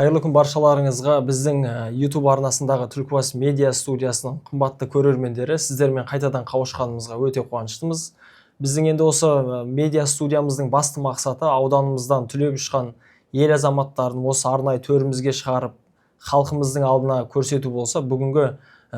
Қайырлы күн баршаларыңызға. Біздің YouTube арнасындағы Түлкібас медиа студиясының қымбатты көрермендері, сіздермен қайтадан қауышқанымызға өте қуаныштымыз. Біздің енді осы медиа студиямыздың басты мақсаты ауданымыздан түлеп ұшқан ел азаматтарын осы арнайы төрімізге шығарып, халқымыздың алдына көрсету болса, бүгінгі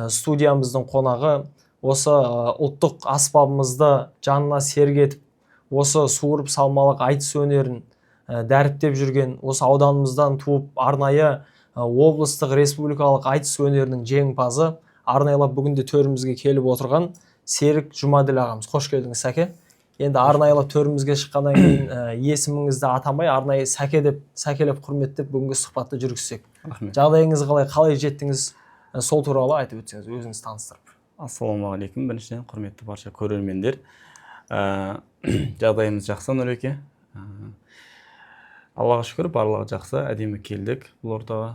студиямыздың қонағы осы ұлттық аспабымызды жанына серік етіп, осы суырып салмалық айтыс өнерін дәріптеп жүрген, осы ауданымыздан туып арнайы облыстық республикалық айтыс өнерінің жеңімпазы, арнайлап бүгінде төрімізге келіп отырған Серік Жұмаділ ағамыз. Қош келдіңіз, Сәке. Енді арнайлап төрімізге шыққаннан кейін есіміңізді атамай, арнайы Сәке деп, сәкелеп құрметтеп бүгінгі сұхбатты жүргізсек. Жағдайыңыз қалай жеттіңіз, сол туралы айтып өтсеңіз, өзіңіз таныстырып. Ассалаумағалейкум. Біріншіден құрметті барша көрермендер. Жағдайымыз жақсы, Нұреке. Аллаға шүкір, барлығы жақсы, әдемі келдік бұл ортаға.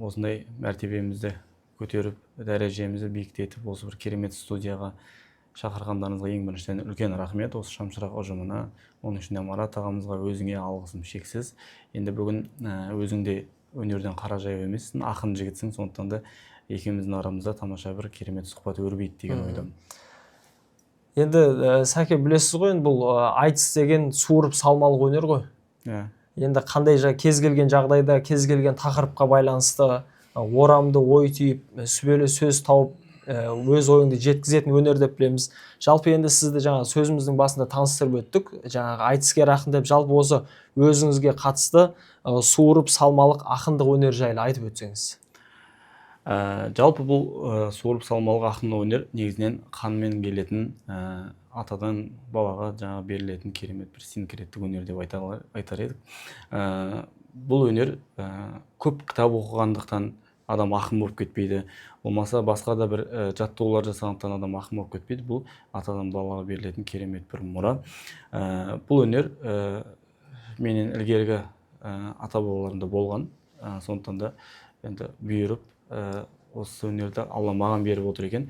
Осындай мәртебемізді көтеріп, дәрежемізді биіктетіп, осы бір керемет студияға шақырғандарыңызға ең біріншіден үлкен рахмет. Осы Шамшырақ ұжымына, оның ішінде Марат ағамызға өзіңе алғысым шексіз. Енді бүгін өзіңде өнерден қара жаяу емессің, ақын жігітсің, сондықтан да екеуміздің арамызда тамаша бір керемет сұхбат өрбиді деген ойдамын. Енді Сәке, білесіз ғой, бұл айтыс деген суырып салмалық өнер ғой. Енді қандай кез келген жағдайда, кез келген тақырыпқа байланысты орамды ой түйіп, сүбелі сөз тауып, өз ойыңды жеткізетін өнер деп білеміз. Жалпы енді сізді сөзіміздің басында таныстырып өттік. Айтыскер ақын деп, жалпы осы өзіңізге қатысты суырып салмалық ақындық өнер жайлы айтып өтсеңіз. Жалпы бұл суырып салмалық ақындық өнер негізінен қанмен келетін, атадан балаға берілетін керемет бір синкреттік өнер деп айтар едік. Бұл өнер көп кітап оқығандықтан адам ақын болып кетпейді. Болмаса басқа да бір жаттығулар жасағандықтан адам ақын болып кетпейді. Бұл атадан балаға берілетін керемет бір мұра. Бұл өнер менен ілгергі ата бабаларымда болған. Сондықтан да енді бұйырып осы өнерді Алла маған беріп отыр екен.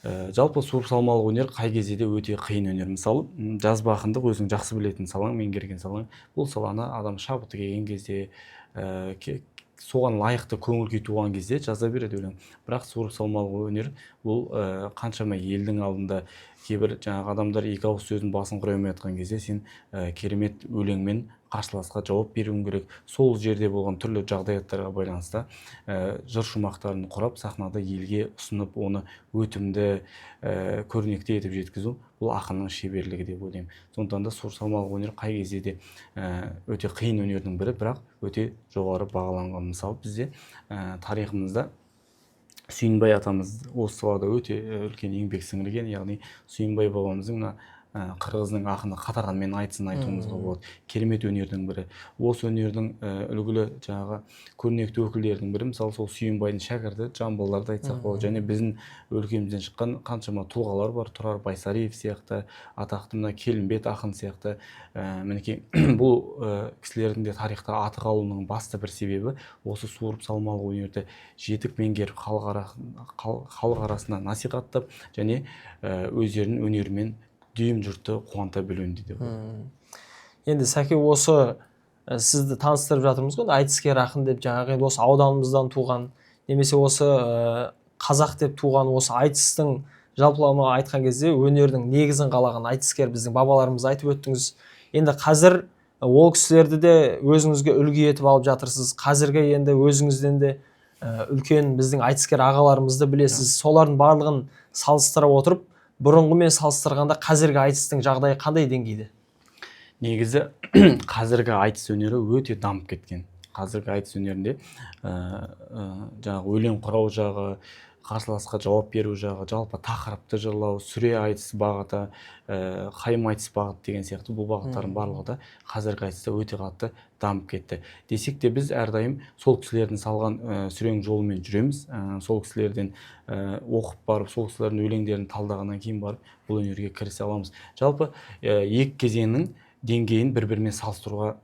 Жалпы суырып салмалық өнер қай кезде де өте қиын өнер. Мысалы, жазба ақындық өзің жақсы білетін салаң, меңгерген салаң. Бұл саланы адам шабыты келген кезде, соған лайықты көңіл күй туған кезде жаза береді өлең. Бірақ суырып салмалық өнер бұл қаншама елдің алдында кейбір адамдар екі ауыз сөздің басын құра алмай жатқан кезде сен керемет өлеңмен қарсыласқа жауап беруің керек. Сол жерде болған түрлі жағдаяттарға байланысты жыр шумақтарын құрап, сахнада елге ұсынып, оны өтімді, көрнекті етіп жеткізу бұл ақынның шеберлігі деп ойлаймын. Сондықтан да суырып салмалық өнер қай кезде де өте қиын өнердің бірі, бірақ өте жоғары бағаланған. Мысалы, бізде тарихымызда Сүйінбай атамыз осы салада өте үлкен еңбек сіңірген, яғни Сүйінбай бабамыздың қырғыздың ақыны қатарғанмен айтысын айтуымызға болады. Керемет өнердің бірі. Осы өнердің үлгілі көрнекті өкілдердің бірі, мысалы сол Сүйінбайдың шәкірті Жамбылдарды айтсақ болады. Және біздің өлкемізден шыққан қаншама тұлғалар бар. Тұрар Байсариев сияқты, атақты мына Келімбет ақын сияқты. Мінекей бұл кісілердің де тарихта аты қалуының басты бір себебі осы суырып салмалық өнерді жетік меңгеріп халық арасына насихаттап және өздерінің өнерімен дүйім жұртты қуанта білуінде деп. Енді Сәке, осы сізді таныстырып жатырмыз ғой, айтыскер ақын деп, осы ауданымыздан туған, немесе осы қазақ деп туған, осы айтыстың жалпылама айтқан кезде өнердің негізін қалаған айтыскер біздің бабаларымыз айтып өттіңіз. Енді қазір ол кісілерді де өзіңізге үлгі етіп алып жатырсыз. Қазіргі енді өзіңізден де үлкен біздің айтыскер ағаларымызды білесіз. Солардың барлығын салыстыра отырып, бұрынғымен салыстырғанда қазіргі айтыстың жағдайы қандай деңгейде? Негізі қазіргі айтыс өнері өте дамып кеткен. Қазіргі айтыс өнерінде өлең құрау жағы, қарсыласқа жауап беру жағы, жалпы тақырыпты жырлау, сүре айтыс бағыты, қайым айтыс бағыты деген сияқты бұл бағыттардың барлығы да қазіргі айтыста өте қатты дамып кетті. Десек те біз әрдайым сол кісілердің салған сүрең жолымен жүреміз. Сол кісілерден оқып барып, сол кісілердің өлеңдерін талдағаннан кейін барып бұл өнерге кірісе аламыз. Жалпы екі кезеңнің деңгейін бір-бірімен салыстыруға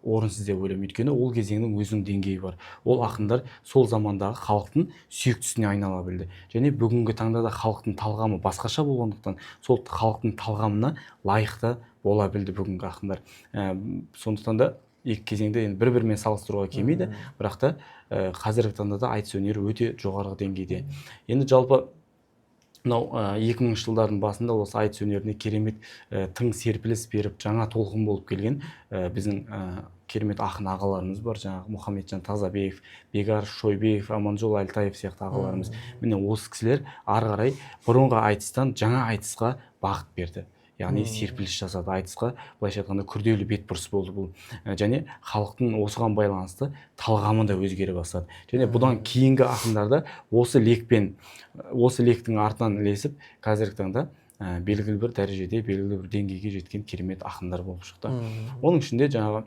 орынсыз деп ойлаймын. Өйткені ол кезеңнің өзінің деңгейі бар. Ол ақындар сол замандағы халықтың сүйіктісіне айнала білді. Және бүгінгі таңда да халықтың талғамы басқаша болғандықтан, сол халықтың талғамына лайықты бола білді бүгінгі ақындар. Сондықтан да екі кезеңді енді бір-бірімен салыстыруға келмейді, бірақ та қазіргі таңда да айтыс өнері өте жоғарғы деңгейде. Енді жалпы мынау 2000 жылдардың басында осы айтыс өнеріне керемет тың серпіліс беріп, жаңа толқын болып келген біздің керемет ақын ағаларымыз бар. Жаңағы Мұхамеджан Тазабеков, Бекарыс Шойбеков, Аманжол Әлтаев сияқты ағаларымыз. Міне осы кісілер ары қарай бұрынғы айтыстан жаңа айтысқа бағыт берді. Яғни серпіліс жасады айтысқа, былайша айтқанда күрделі бетбұрыс болды бұл. Және халықтың осыған байланысты талғамы да өзгере бастады. Және бұдан кейінгі ақындар да осы лектің артынан ілесіп, қазіргі таңда белгілі бір дәрежеде, белгілі бір деңгейге жеткен керемет ақындар болып шықты. Оның ішінде жаңағы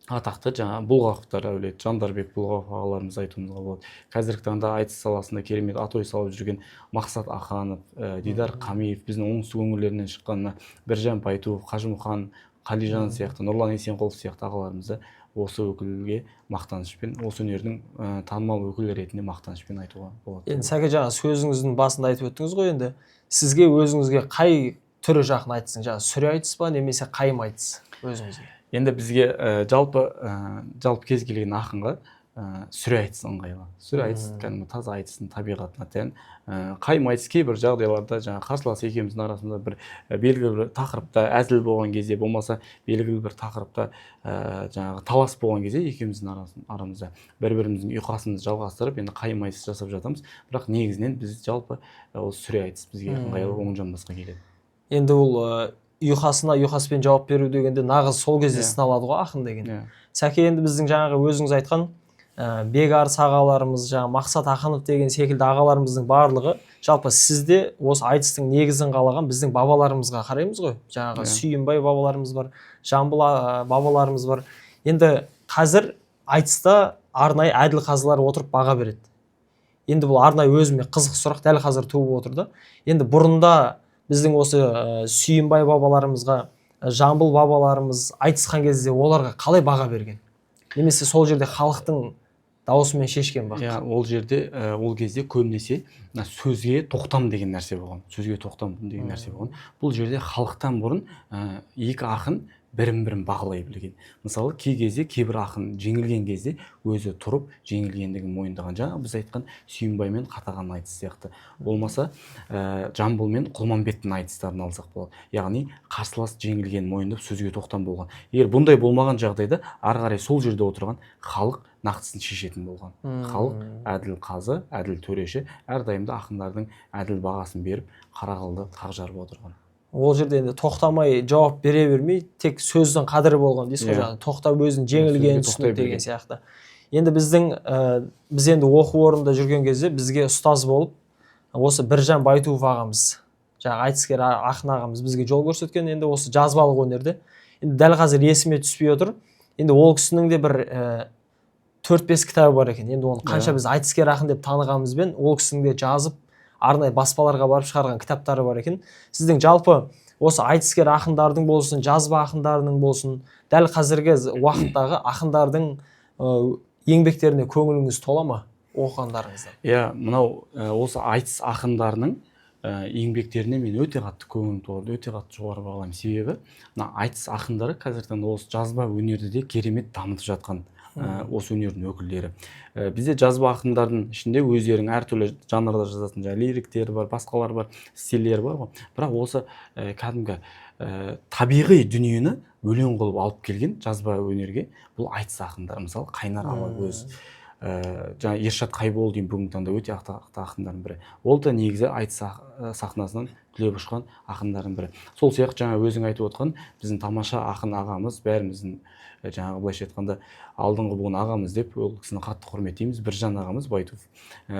атақты Бұлғақовтар әулет, Жандарбек Бұлғақов ағаларымыз айтуымызға болады. Қазіргі таңда айтыс саласында керемет атой салып жүрген Мақсат Аханов, Дидар Қамиев, біздің оңтүстік өңірлерінен шыққанына Біржан Байтуов, Қажымұқан, Қалижан сияқты, Нұрлан Есенқұлов сияқты ағаларымызды осы өкілге мақтанышпен, осы өнердің танымал өкілі ретінде мақтанышпен айтуға болады. Енді Сәке, жаңа сөзіңіздің басында айтып өттіңіз ғой, енді сізге өзіңізге қай түрі жақын айтыстың? Жаңа сүре айтыс па, немесе қайым айтыс өзіңізге? Енді бізге жалпы кез келген ақынға сүре айтыс ыңғайлы. Сүре айтыс кәдімгі таза айтыстың табиғатына тән. Қайым айтыс кейбір жағдайларда қарсылас екеуміздің арасында бір белгілі бір тақырыпта әзіл болған кезде, болмаса белгілі бір тақырыпта талас болған кезде екеуміздің арамызда бір-біріміздің ұйқасымызды жалғастырып, енді қайым айтыс жасап жатамыз. Бірақ негізінен біз жалпы осы сүре айтыс бізге ыңғайлы, оң жамбасқа келеді. Енді ол ұйқаспен жауап беру дегенде нағыз сол кезде сыналады ғой ақын деген. Сәке, енді біздің жаңағы өзіңіз айтқан Бекарыс ағаларымыз, Мақсат Аханов деген секілді ағаларымыздың барлығы жалпы сізде осы айтыстың негізін қалаған біздің бабаларымызға қараймыз ғой. Жаңағы Сүйінбай бабаларымыз бар, Жамбыл бабаларымыз бар. Енді қазір айтыста арнайы әділ қазылар отырып баға береді. Енді бұл арнайы өзіме қызық сұрақ дәл қазір туып отыр да. Енді бұрында біздің осы Сүйінбай бабаларымызға, Жамбыл бабаларымыз айтысқан кезде оларға қалай баға берген? Немесе сол жерде халықтың даусымен шешкен бақ? Ол жерде, ол кезде көбінесе сөзге тоқтам деген нәрсе болған. Бұл жерде халықтан бұрын екі ақын бірін бағалай білген. Мысалы, кей кезде кейбір ақын жеңілген кезде өзі тұрып жеңілгендігін мойындаған. Жаңа біз айтқан Сүйінбай мен Қатаған айтыс сияқты. Болмаса, Жамбыл мен Құлманбеттің айтыстарын алсақ болады. Яғни қарсылас жеңілген мойындап сөзге тоқтам болған. Егер бұндай болмаған жағдайда ары қарай сол жерде отырған халық нақтысын шешетін болған. Халық әділ қазы, әділ төреші, әрдайымда ақындардың әділ бағасын беріп, қарақалды қақ жарып отырған. Ол жерде енді тоқтамай жауап бере бермей, тек сөздің қадірі болған дейсіз ғой, жаңағы тоқтап өзін жеңілгенін түсініп деген сияқты. Енді біз енді оқу орнында жүрген кезде бізге ұстаз болып осы Біржан Байтуов ағамыз, жаңағы айтыскер ақын ағамыз бізге жол көрсеткен. Енді осы жазбалық өнерде енді дәл қазір есіме түспей отыр. Енді ол кісінің де бір 4-5 кітабы бар екен. Енді оны қанша біз айтыскер ақын деп танығанымызбен ол кісінің де жазып арнайы баспаларға барып шығарған кітаптары бар екен. Сіздің жалпы осы айтыскер ақындардың болсын, жазба ақындарының болсын, дәл қазіргі уақыттағы ақындардың еңбектеріне көңіліңіз тола ма оқығандарыңызда? Мынау осы айтыс ақындарының еңбектеріне мен өте қатты көңілім толады, өте қатты жоғары бағалаймын. Себебі айтыс ақындары қазіргі таңда осы жазба өнерді де керемет дамытып жатқан осы өнердің өкілдері. Бізде жазба ақындардың ішінде өздерінің әртүрлі жанрда жазатын лириктері бар, басқалар бар, стильдері бар ғой. Бірақ осы кәдімгі табиғи дүниені өлең қылып алып келген жазба өнерге бұл айтыс ақындары. Мысалы, Қайнар Алагөз, Ершат Қайболдин бүгінгі таңда өте атақты ақындардың бірі. Ол да негізі айтыс сахнасынан түлеп ұшқан ақындардың бірі. Сол сияқты жаңа өзің айтып отқан біздің тамаша ақын ағамыз, бәріміздің жаңағы былайша айтқанда алдыңғы буын ағамыз деп ол кісіні қатты құрметтейміз, Біржан ағамыз Байтуов.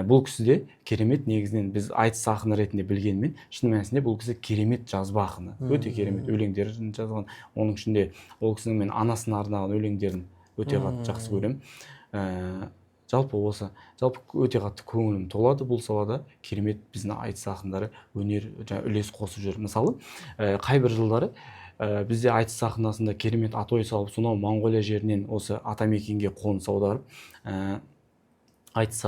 Бұл кісі де керемет, негізінен біз айтыс ақыны ретінде білгенмен, шын мәнісінде бұл кісі керемет жазба ақыны. Өте керемет өлеңдерін жазған. Оның ішінде ол кісінің мен анасына арнаған өлеңдерін өте қатты жақсы көремін. Жалпы өте қатты көңілім толады бұл салада. Керемет біздің айтыс ақындары өнер үлес қосып жүр. Мысалы, қайбір жылдары бізде айтыс сахнасында керемет атой салып, сонау Моңғолия жерінен осы атамекенге қоныс аударып, айтыс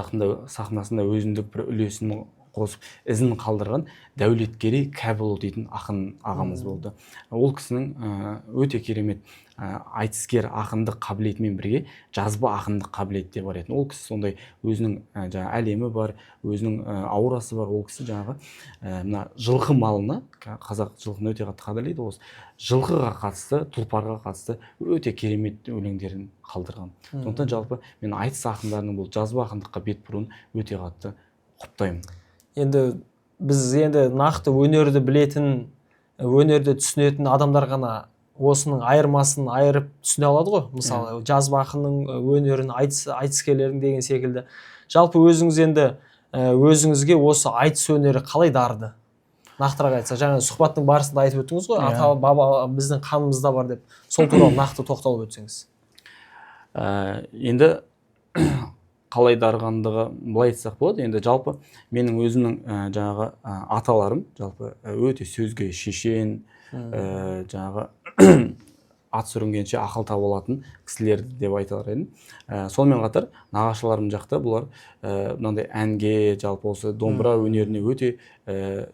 сахнасында өзіндік бір үлесін қосып ізін қалдырған Дәулеткерей Кәпұлы дейтін ақын ағамыз болды. Ол кісінің өте керемет айтыскер ақындық қабілетімен бірге жазба ақындық қабілеті де бар еді. Ол кісі сондай өзінің жаңағы әлемі бар, өзінің аурасы бар. Ол кісі жаңағы мына жылқы малына, қазақ жылқыны өте қатты қадірлейді, осы жылқыға қатысты, тұлпарға қатысты өте керемет өлеңдерін қалдырған. Сондықтан жалпы мен айтыс ақындарының бұл жазба ақындыққа бет бұруын өте қатты құптаймын. Енді біз нақты өнерді білетін, өнерді түсінетін адамдар ғана осының айырмасын айырып түсіне алады ғой. Мысалы, жазба ақынның өнерін, айтыскерлердің деген секілді. Жалпы өзіңізге осы айтыс өнері қалай дарыды? Нақтырақ айтса, жаңа сұхбаттың барысында айтып өттіңіз ғой, ата баба біздің қанымызда бар деп. Сол туралы нақты тоқталып өтсеңіз. Енді қалай дарығандығы былай айтсақ болады. Енді жалпы менің өзімнің жаңағы аталарым жалпы өте сөзге шешен, жаңағы ат сүрінгенше ақыл таба алатын кісілер деп айтар едім. Сонымен қатар нағашыларым жақта бұлар мынандай әнге, жалпы осы домбыра өнеріне өте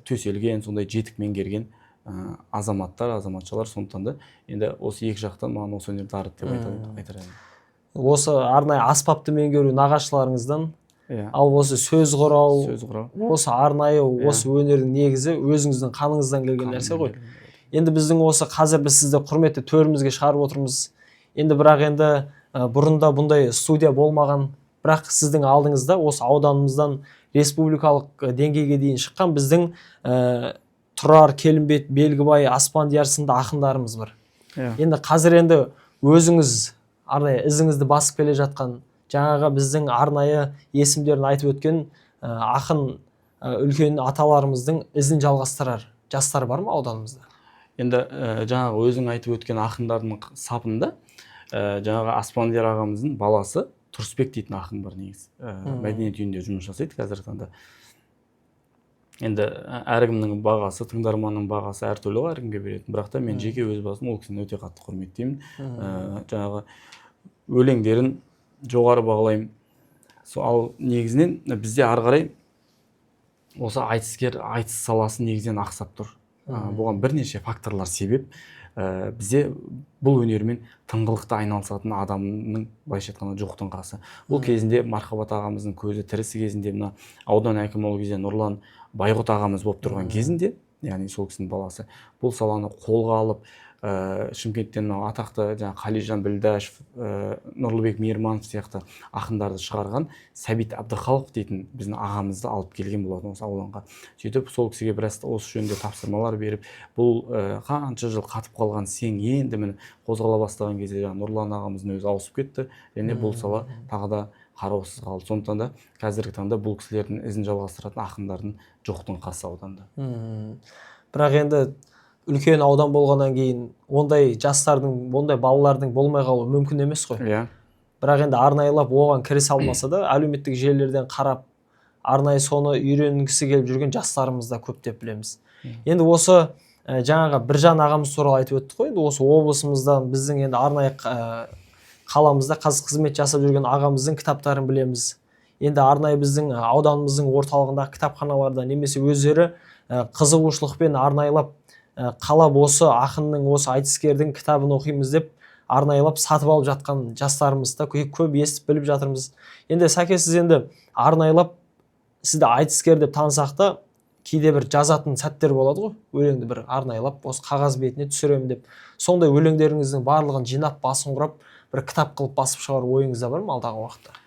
төселген, сондай жетік меңгерген азаматтар, азаматшалар. Сондықтан да енді осы екі жақтан маған осы өнер дарыды деп айтар едім. Осы арнайы аспапты меңгеру нағашыларыңыздан, ал осы сөз құрау, осы арнайы осы өнердің негізі өзіңіздің қаныңыздан келген нәрсе ғой. Енді біздің осы қазір біз сізді құрметті төрімізге шығарып отырмыз. Енді бірақ бұрында бұндай студия болмаған, бірақ сіздің алдыңызда осы ауданымыздан республикалық деңгейге дейін шыққан біздің Тұрар, Келімбет, Белгібай, Аспандияр сынды ақындарымыз бар. Енді қазір өзіңіз арнайы ізіңізді басып келе жатқан, жаңаға біздің арнайы есімдерін айтып өткен ақын үлкен аталарымыздың ізін жалғастырар жастар бар ма ауданымызда? Енді жаңағы өзің айтып өткен ақындардың сапында жаңағы Аспандияр ағамыздың баласы Тұрысбек дейтін ақын бар негізі. Мәдениет үйінде жұмыс жасайды қазіргі таңда. Енді әркімнің бағасы, тыңдарманның бағасы әртүрлі ғой, әркімге беретін. Бірақ та мен жеке өз басым ол кісіні өте қатты құрметтеймін. Жаңағы өлеңдерін жоғары бағалаймын. Ал негізінен бізде ары қарай осы айтыс саласы негізінен ақсап тұр. Бұған бірнеше факторлар себеп. Бізде бұл өнермен тыңғылықты айналысатын адамның былайша айтқанда жоқтың қасы. Бұл кезінде Мархабат ағамыздың көзі тірісі кезінде, мына аудан әкімі ол кезде Нұрлан Байғұт ағамыз болып тұрған кезінде, яғни сол кісінің баласы, бұл саланы қолға алып, Шымкенттен атақты Қалижан Білдашев, Нұрлыбек Мейірманов сияқты ақындарды шығарған Сәбит Әбдіхалықов дейтін біздің ағамызды алып келген болатын осы ауданға. Сөйтіп сол кісіге біраз осы жөнінде тапсырмалар беріп, бұл қанша жыл қатып қалған сен енді міне қозғала бастаған кезде Нұрлан ағамыздың өзі ауысып кетті, және бұл сала тағы да қараусыз қалды. Сондықтан да қазіргі таңда бұл кісілердің ізін жалғастыратын ақындардың жоқтың қасы ауданда. Бірақ енді үлкен аудан болғаннан кейін ондай жастардың, ондай балалардың болмай қалуы мүмкін емес қой. Бірақ енді арнайылап оған кірісе алмаса да, әлеуметтік желілерден қарап, арнайы соны үйренгісі келіп жүрген жастарымыз да көп деп білеміз. Енді осы жаңағы Біржан ағамыз туралы айтып өттік қой. Енді осы облысымыздан біздің енді арнайы қаламызда қазір қызмет жасап жүрген ағамыздың кітаптарын білеміз. Енді арнайы біздің ауданымыздың орталығындағы кітапханаларда немесе өздері қызығушылықпен арнайылап қалап осы ақынның, осы айтыскердің кітабын оқимыз деп арнайылап сатып алып жатқан жастарымыз да көп естіп біліп жатырмыз. Енді Сәке, сіз енді арнайылап сізді айтыскер деп танысақ та, кейде бір жазатын сәттер болады ғой, өлеңді бір арнайылап осы қағаз бетіне түсіремін деп. Сондай өлеңдеріңіздің барлығын жинап, басын құрап, бір кітап қылып басып шығару ойыңызда бар ма алдағы уақытта?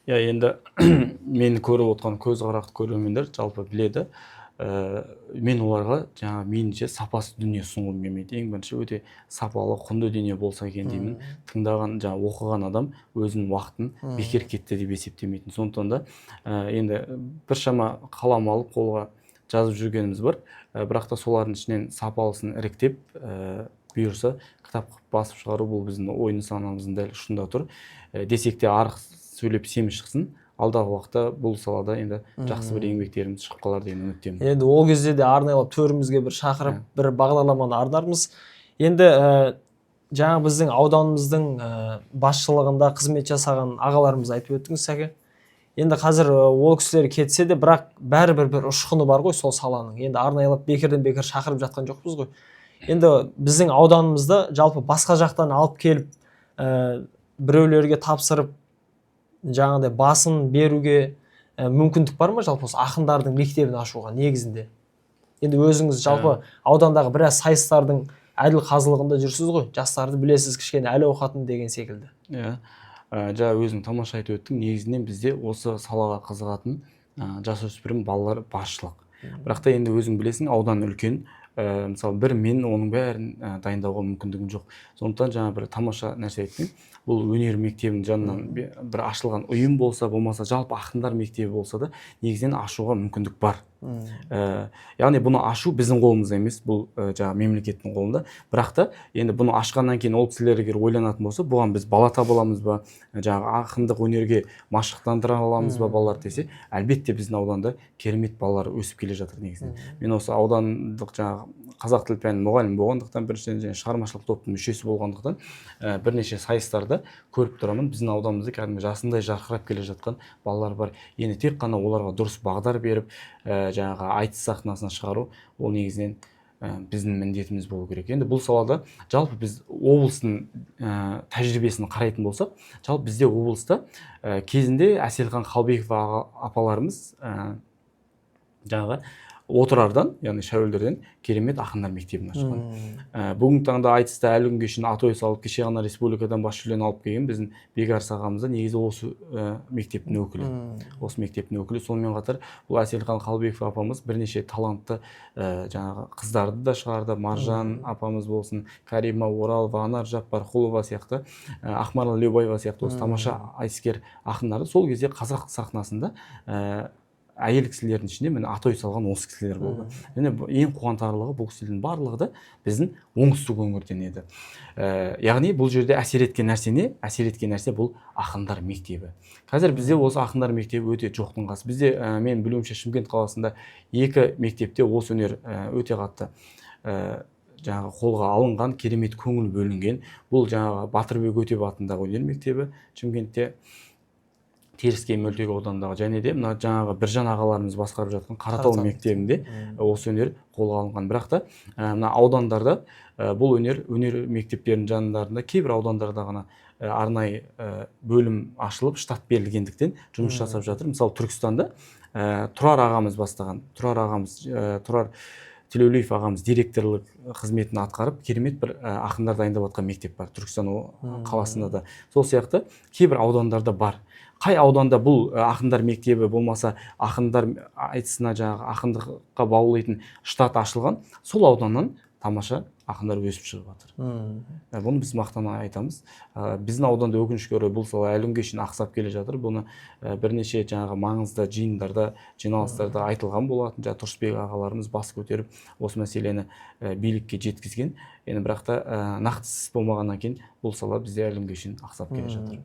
Енді мені көріп отқан көзқарақты көрермендер жалпы біледі. Мен оларға меніңше сапасы дүние ұсынғым келмейді. Ең бірінші өте сапалы, құнды дүние болса екен деймін. Тыңдаған, оқыған адам өзінің уақытын бекер кетті деп есептемейтін. Сондықтан да енді біршама қалам алып қолға жазып жүргеніміз бар. Бірақ та солардың ішінен сапалысын іріктеп, бұйырса кітап басып шығару бұл біздің ойын санамыздың дәл ұшында тұр. Десек те арық сөйлеп семіз шықсын. Алдағы уақытта бұл салада енді жақсы бір еңбектеріміз шығып қалар деген үміттемін. Енді ол кезде де арнайлап төрімізге бір шақырып, бір бағдарламаны арнармыз. Енді жаңа біздің ауданымыздың басшылығында қызмет жасаған ағаларымыз айтып өттіңіз, Сәке. Енді қазір ол кісілер кетсе де, бірақ бәрібір бір ұшқыны бар ғой сол саланың. Енді арнайылап бекерден бекер шақырып жатқан жоқпыз ғой. Енді біздің ауданымызда жалпы басқа жақтан алып келіп, біреулерге тапсырып, жаңағыдай басын беруге мүмкіндік бар ма жалпы осы ақындардың мектебін ашуға негізінде? Енді өзіңіз жалпы аудандағы біраз сайыстардың әділ қазылығында жүрсіз ғой, жастарды білесіз, кішкене әл ауқатын деген секілді. Иә. Жаңа өзің тамаша айтып өттің, негізінен бізде осы салаға қызығатын жасөспірім балалар баршылық. Бірақ та енді өзің білесің, аудан үлкен. Мысалы бір мен оның бәрін дайындауға мүмкіндігім жоқ. Сондықтан жаңа бір тамаша нәрсе айттың. Бұл өнер мектебінің жанынан бір ашылған ұйым болса, болмаса жалпы ақындар мектебі болса да, негізінен ашуға мүмкіндік бар. Яғни бұны ашу біздің қолымызда емес, бұл жаңа мемлекеттің қолында. Бірақ та енді бұны ашқаннан кейін ол кісілер егер ойланатын болса, бұған біз бала таба аламыз ба, жаңағы ақындық өнерге машықтандыра аламыз ба балалар десе, әлбетте біздің ауданда керемет балалар өсіп келе жатыр негізінен. Мен осы аудандық жаңағы қазақ тілі пәнінің мұғалімі болғандықтан, біріншіден және шығармашылық топтың мүшесі болғандықтан, бірнеше сайыстарда көріп тұрамын. Біздің ауданымызда кәдімгі жасындай жарқырап келе жатқан балалар бар. Енді тек қана оларға дұрыс бағдар беріп, жаңағы айтыс сахнасына шығару, ол негізінен біздің міндетіміз болу керек. Енді бұл салада жалпы біз облыстың тәжірибесін қарайтын болсақ, жалпы бізде облыста кезінде Әселхан Қалбеков апаларымыз жаңағы Отырардан, яғни Шәуілдерден керемет ақындар мектебін ашқан. Бүгінгі таңда айтыста әлі күнге шейін атой салып, кеше ғана республикадан бас жүлдені алып келген біздің Бекарыс ағамыз негізі осы мектептің өкілі. Осы мектептің өкілі. Сонымен қатар бұл Әселхан Қалбеков апамыз бірнеше талантты жаңағы қыздарды да шығарды. Маржан апамыз болсын, Карима Оралова, Анар Жаппарқұлова сияқты, Ақмарал Леубаева сияқты осы тамаша айтыскер ақындарды сол кезде қазақ сахнасында әйел кісілердің ішінде міне атой салған осы кісілер болды. Және ең қуантарлығы бұл кісілердің барлығы да біздің оңтүстік өңірден еді. Яғни бұл жерде әсер еткен нәрсе не? Әсер еткен нәрсе бұл ақындар мектебі. Қазір бізде осы ақындар мектебі өте жоқтың қасы. Бізде мен білуімше Шымкент қаласында 2 мектепте осы өнер өте қатты жаңағы қолға алынған, керемет көңіл бөлінген. Бұл жаңағы Батырбек Өтеп атындағы өнер мектебі Шымкентте, Теріскей мөлтек аудандағы, және де мына жаңағы Біржан ағаларымыз басқарып жатқан Қаратау мектебінде осы өнер қолға алынған. Бірақ та мына аудандарда бұл өнер мектептерінің жандарында кейбір аудандарда ғана арнайы бөлім ашылып, штат берілгендіктен жұмыс жасап жатыр. Мысалы Түркістанда Тұрар ағамыз бастаған, Тұрар Телеулиев ағамыз директорлық қызметін атқарып, керемет бір ақындар дайындап жатқан мектеп бар Түркістан қаласында да. Сол сияқты кейбір аудандарда бар. Қай ауданда бұл ақындар мектебі болмаса, ақындар айтысына жаңағы ақындыққа баулайтын штат ашылған, сол ауданнан тамаша ақындар өсіп шығып жатыр. Бұны біз мақтана айтамыз. Біздің ауданда өкінішке орай бұл сала әлі күнге шейін ақсап келе жатыр. Бұны бірнеше жаңағы маңызды жиындарда, жиналыстарда айтылған болатын. Жаңағы Тұрысбек ағаларымыз бас көтеріп осы мәселені билікке жеткізген. Енді бірақ та нақты іс болмағаннан кейін бұл сала бізде әлі күнге шейін ақсап келе жатыр.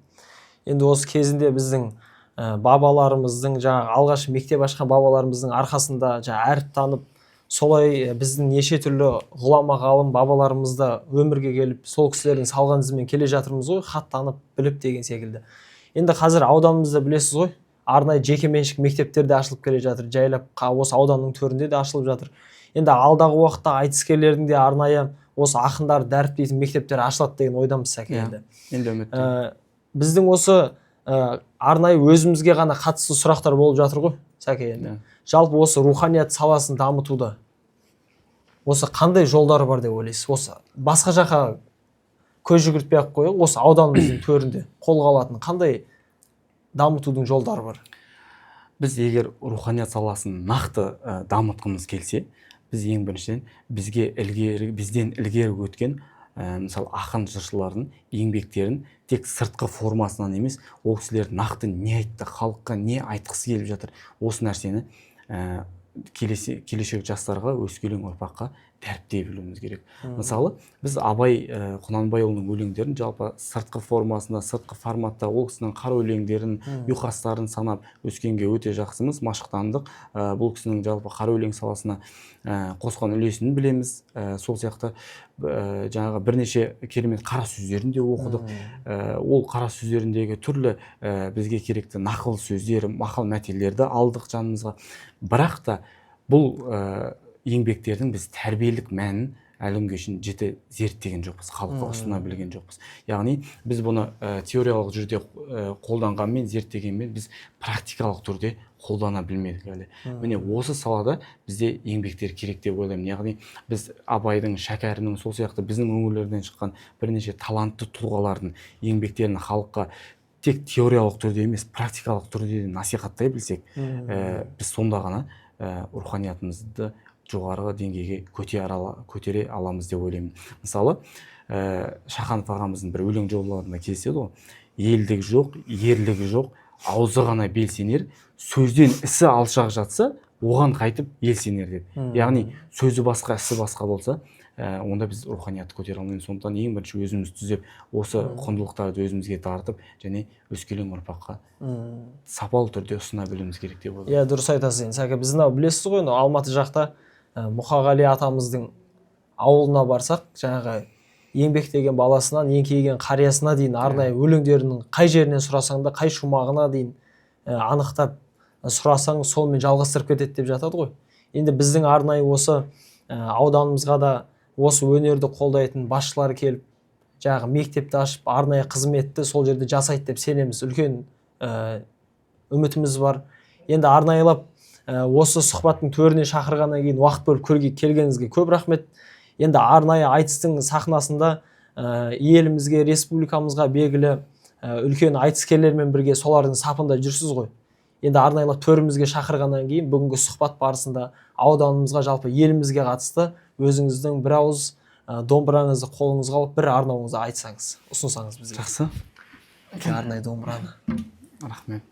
Енді осы кезінде біздің бабаларымыздың, жаңағы алғаш мектеп ашқан бабаларымыздың арқасында жаңағы әріп танып, солай біздің неше түрлі ғұлама ғалым бабаларымызда өмірге келіп, сол кісілердің салған ізімен келе жатырмыз ғой, хат танып, біліп деген секілді. Енді қазір ауданымызда білесіз ғой, арнайы жекеменшік мектептер де ашылып келе жатыр, жайлап осы ауданның төрінде де ашылып жатыр. Енді алдағы уақытта айтыскерлердің де арнайы осы ақындар дәріптейтін мектептер ашылады деген ойдамыз Сәке. Енді үміттемін. Біздің осы арнайы өзімізге ғана қатысты сұрақтар болып жатыр ғой Сәке. Енді жалпы осы руханият саласын дамытуда осы қандай жолдары бар деп ойлайсыз? Осы басқа жаққа көз жүгіртпей ақ қояйық, осы ауданымыздың төрінде қолға алатын қандай дамытудың жолдары бар? Біз егер руханият саласын нақты дамытқымыз келсе, біз ең біріншіден бізден ілгері өткен мысалы ақын жыршылардың еңбектерін тек сыртқы формасынан емес, ол кісілер нақты не айтты, халыққа не айтқысы келіп жатыр, осы нәрсені келешек жастарға, өскелең ұрпаққа дәріптей білуіміз керек. Мысалы, біз Абай Құнанбайұлының өлеңдерін жалпы сыртқы формасында, сыртқы форматта ол кісінің қара өлеңдерін, ұйқастарын санап өскенге өте жақсымыз, машықтандық. Бұл кісінің жалпы қара өлең саласына қосқан үлесін білеміз. Сол сияқты жаңағы бірнеше керемет қара сөздерін де оқыдық. Ол қара сөздеріндегі түрлі бізге керекті нақыл сөздер, мақал мәтелдерді алдық жанымызға. Бірақ та бұл еңбектердің біз тәрбиелік мәнін әлі күнге шейін жіті зерттеген жоқпыз, халыққа ұсына білген жоқпыз. Яғни біз бұны теориялық жүрде қолданғанмен, зерттегенмен біз практикалық түрде қолдана білмедік әлі. Міне осы салада бізде еңбектер керек деп ойлаймын. Яғни біз Абайдың, Шәкәрімнің, сол сияқты біздің өңірлерден шыққан бірнеше талантты тұлғалардың еңбектерін халыққа тек теориялық түрде емес, практикалық түрде насихаттай білсек, біз сонда ғана руханиятымызды жоғарғы деңгейге көтере аламыз деп ойлаймын. Мысалы, Шаханов ағамыздың бір өлең жолдарында кездеседі ғой. Елдігі жоқ, ерлігі жоқ, аузы ғана белсенер, сөзден ісі алшақ жатса, оған қайтып ел сенер деп. Яғни сөзі басқа, ісі басқа болса, онда біз руханиятты көтере алмаймыз. Сондықтан ең бірінші өзіміз түзеп, осы құндылықтарды өзімізге тартып, және өскелең ұрпаққа сапалы түрде ұсына білуіміз керек деп ойлаймын. Иә, дұрыс айтасыз. Сәке, біз білесіз ғой, Алматы жақта Мұқағали атамыздың ауылына барсақ, жаңағы еңбектеген баласынан еңкейген қариясына дейін арнайы өлеңдерінің қай жерінен сұрасаң да, қай шумағына дейін анықтап сұрасаң, солмен жалғастырып кетеді деп жатады ғой. Енді біздің арнайы осы ауданымызға да осы өнерді қолдайтын басшылар келіп, жаңағы мектепті ашып, арнайы қызметті сол жерде жасайды деп сенеміз. Үлкен үмітіміз бар. Енді арнайылап осы сұхбаттың төріне шақырғаннан кейін уақыт бөліп келгеніңізге көп рахмет. Енді арнайы айтыстың сахнасында елімізге, республикамызға белгілі үлкен айтыскерлермен бірге солардың сапында жүрсіз ғой. Енді арнайылап төрімізге шақырғаннан кейін бүгінгі сұхбат барысында ауданымызға, жалпы елімізге қатысты өзіңіздің бір ауыз домбыраңызды қолыңызға алып бір арнауыңызды айтсаңыз, ұсынсаңыз бізге. Жақсы. Арнайы домбыраны. Рахмет.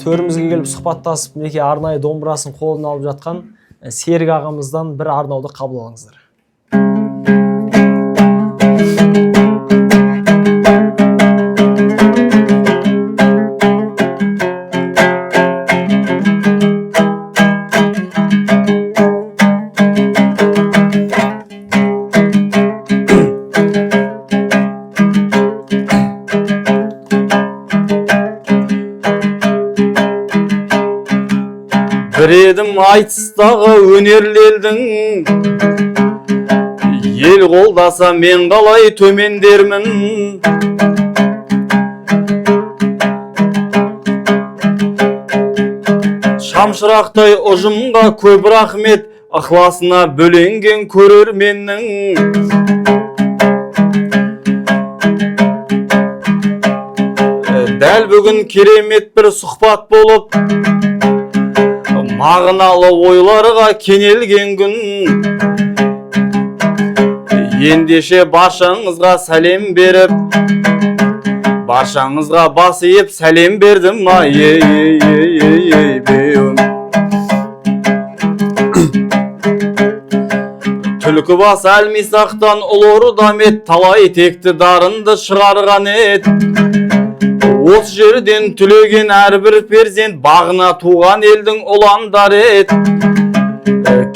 Төрімізге келіп сұхбаттасып, неке арнайы домбырасын қолына алып жатқан Серік ағамыздан бір арнауды қабыл алыңыздар. Бір едім айтыстағы өнерлелдің, ел қолдаса мен қалай төмендермін. Шамшырақтай ұжымға көп рахмет, ықыласына бөленген көрерменнің. Дәл бүгін керемет бір сұхбат болып, мағыналы ойларға кенелген күн. Ендеше баршаңызға сәлем беріп, баршаңызға бас иіп сәлем бердім. Түлкібас Әлмисақтан ұлы Дамет талай текті дарынды шығарған ет. Осы жерден түлеген әрбір перзент бағына туған елдің ұландары ет.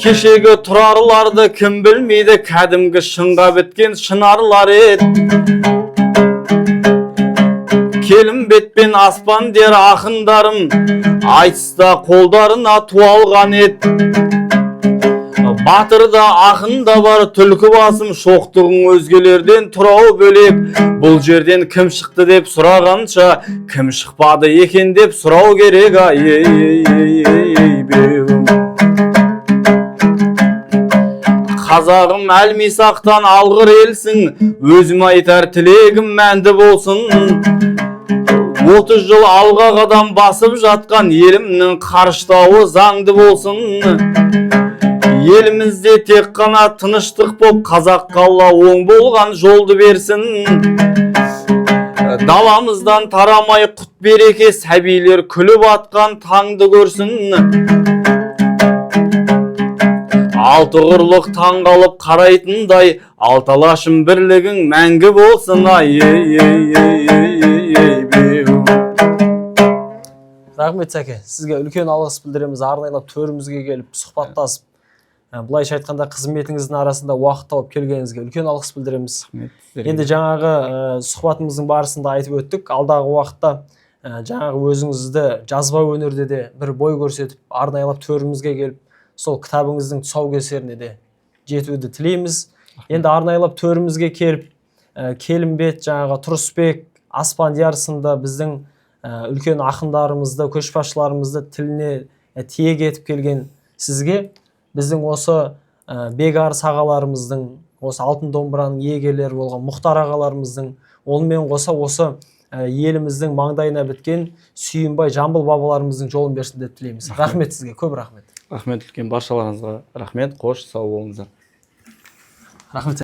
Кешегі тұрарларды кім білмейді, кәдімгі шыңға біткен шынарлар ет. Келім бетпен аспан дер ақындарым, айтыста қолдарына туалған ет. Батырда ақында бар Түлкібасым, шоқтығың өзгелерден тұрау бөлек. Бұл жерден кім шықты деп сұрағанша, кім шықпады екен деп сұрау керек. Қазағым Әлмисақтан алғыр елсің, өзім айтар тілегім мәнді болсын. 30 жыл алға қадам басып жатқан елімнің қарыштауы заңды болсын. Елімізде тек қана тыныштық боп, қазаққа Алла оң болған жолды берсін. Даламыздан тарамай құт береке, сәбилер күліп атқан таңды көрсін. алты құрлық таңғалып қарайтындай, алталашым бірлігің мәңгі болсын ай, Рахмет Сәке, сізге үлкен алғыс білдіреміз. Арнайлап төрімізге келіп сұхбаттасып, былайша айтқанда қызметіңіздің арасында уақыт тауып келгеніңізге үлкен алғыс білдіреміз. Енді жаңағы сұхбатымыздың барысында айтып өттік, алдағы уақытта жаңағы өзіңізді жазба өнерде де бір бой көрсетіп, арнайлап төрімізге келіп, сол кітабыңыздың тұсаукесеріне де жетуді тілейміз. Енді арнайлап төрімізге келіп, Келімбет, жаңағы Тұрысбек, Аспандияр сынды біздің үлкен ақындарымызды, көшбасшыларымызды тіліне тиек етіп келген сізге, біздің осы Бекарыс ағаларымыздың, осы алтын домбыраның иегерлері болған Мұхтар ағаларымыздың, онымен қоса осы еліміздің маңдайына біткен Сүйінбай Жамбыл бабаларымыздың жолын берсін деп тілейміз. Рахмет сізге, көп рахмет. Рахмет үлкен баршаларыңызға. Рахмет, қош, сау болыңыздар. Рахмет.